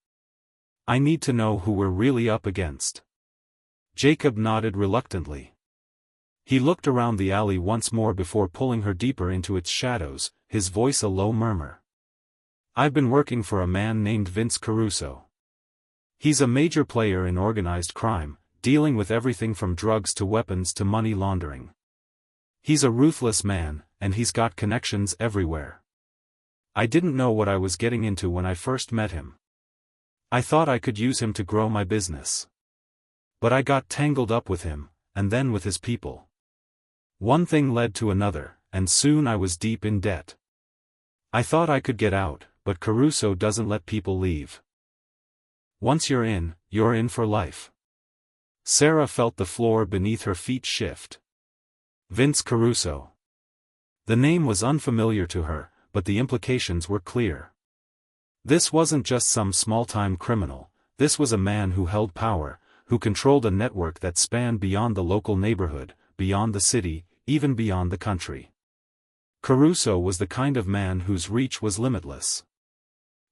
"I need to know who we're really up against." Jacob nodded reluctantly. He looked around the alley once more before pulling her deeper into its shadows, his voice a low murmur. "I've been working for a man named Vince Caruso. He's a major player in organized crime, dealing with everything from drugs to weapons to money laundering. He's a ruthless man, and he's got connections everywhere. I didn't know what I was getting into when I first met him. I thought I could use him to grow my business. But I got tangled up with him, and then with his people. One thing led to another, and soon I was deep in debt. I thought I could get out, but Caruso doesn't let people leave. Once you're in for life." Sarah felt the floor beneath her feet shift. Vince Caruso. The name was unfamiliar to her, but the implications were clear. This wasn't just some small-time criminal, this was a man who held power, who controlled a network that spanned beyond the local neighborhood, beyond the city, even beyond the country. Caruso was the kind of man whose reach was limitless.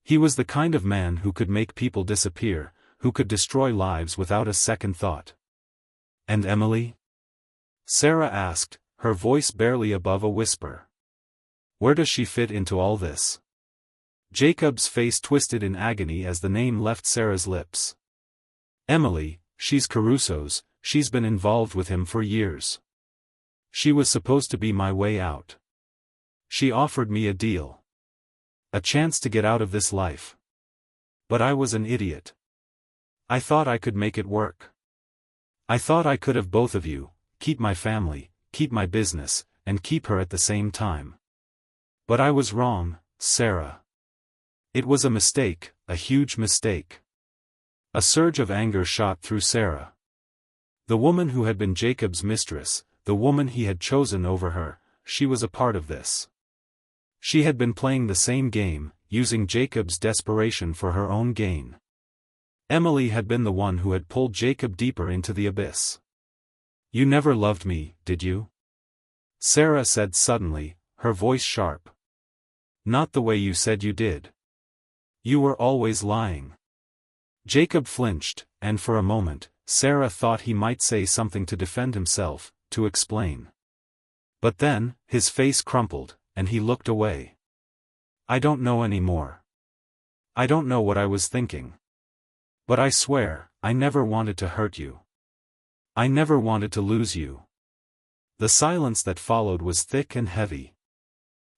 He was the kind of man who could make people disappear, who could destroy lives without a second thought. "And Emily?" Sarah asked, her voice barely above a whisper. "Where does she fit into all this?" Jacob's face twisted in agony as the name left Sarah's lips. "Emily, she's Caruso's, she's been involved with him for years. She was supposed to be my way out. She offered me a deal. A chance to get out of this life. But I was an idiot. I thought I could make it work. I thought I could have both of you, keep my family, keep my business, and keep her at the same time. But I was wrong, Sarah. It was a mistake, a huge mistake." A surge of anger shot through Sarah. The woman who had been Jacob's mistress, the woman he had chosen over her, she was a part of this. She had been playing the same game, using Jacob's desperation for her own gain. Emily had been the one who had pulled Jacob deeper into the abyss. "You never loved me, did you?" Sarah said suddenly, her voice sharp. "Not the way you said you did. You were always lying." Jacob flinched, and for a moment, Sarah thought he might say something to defend himself, to explain. But then, his face crumpled, and he looked away. "I don't know anymore. I don't know what I was thinking. But I swear, I never wanted to hurt you. I never wanted to lose you." The silence that followed was thick and heavy.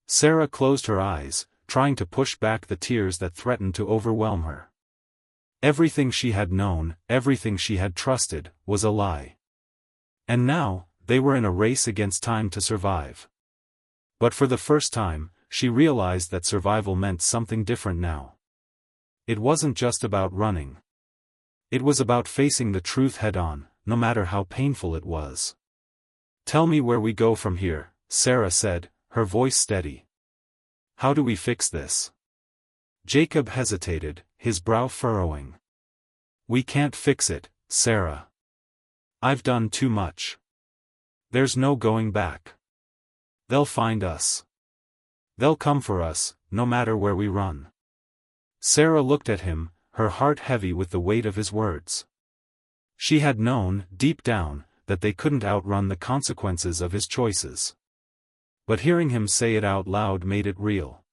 Sarah closed her eyes, trying to push back the tears that threatened to overwhelm her. Everything she had known, everything she had trusted, was a lie. And now, they were in a race against time to survive. But for the first time, she realized that survival meant something different now. It wasn't just about running. It was about facing the truth head-on, no matter how painful it was. "Tell me where we go from here," Sarah said, her voice steady. "How do we fix this?" Jacob hesitated, his brow furrowing. "We can't fix it, Sarah. I've done too much. There's no going back. They'll find us. They'll come for us, no matter where we run." Sarah looked at him, her heart heavy with the weight of his words. She had known, deep down, that they couldn't outrun the consequences of his choices. But hearing him say it out loud made it real.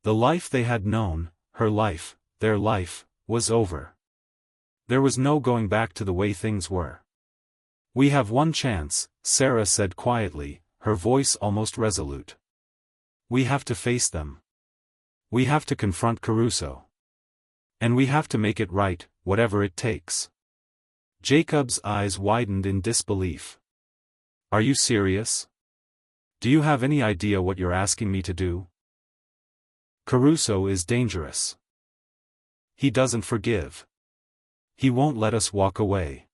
The life they had known, her life, their life, was over. There was no going back to the way things were. "We have one chance," Sarah said quietly, her voice almost resolute. "We have to face them. We have to confront Caruso. And we have to make it right, whatever it takes." Jacob's eyes widened in disbelief. "Are you serious? Do you have any idea what you're asking me to do?" "Caruso is dangerous. He doesn't forgive. He won't let us walk away."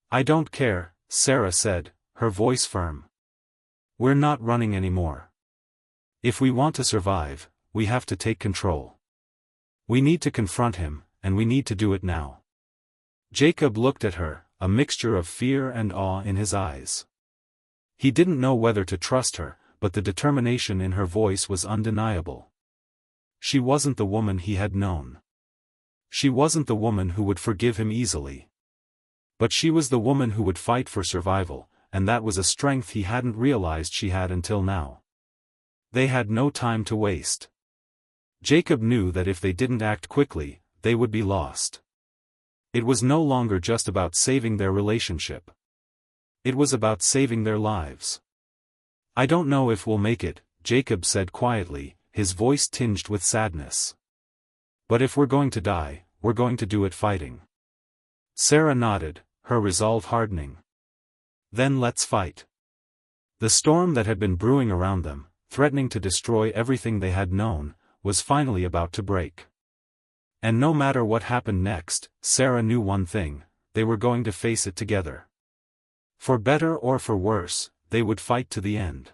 "I don't care," Sarah said, her voice firm. "We're not running anymore. If we want to survive, we have to take control. We need to confront him, and we need to do it now." Jacob looked at her, a mixture of fear and awe in his eyes. He didn't know whether to trust her, but the determination in her voice was undeniable. She wasn't the woman he had known. She wasn't the woman who would forgive him easily. But she was the woman who would fight for survival, and that was a strength he hadn't realized she had until now. They had no time to waste. Jacob knew that if they didn't act quickly, they would be lost. It was no longer just about saving their relationship. It was about saving their lives. "I don't know if we'll make it," Jacob said quietly, his voice tinged with sadness. "But if we're going to die, we're going to do it fighting." Sarah nodded, her resolve hardening. "Then let's fight." The storm that had been brewing around them, threatening to destroy everything they had known, was finally about to break. And no matter what happened next, Sarah knew one thing: they were going to face it together. For better or for worse, they would fight to the end.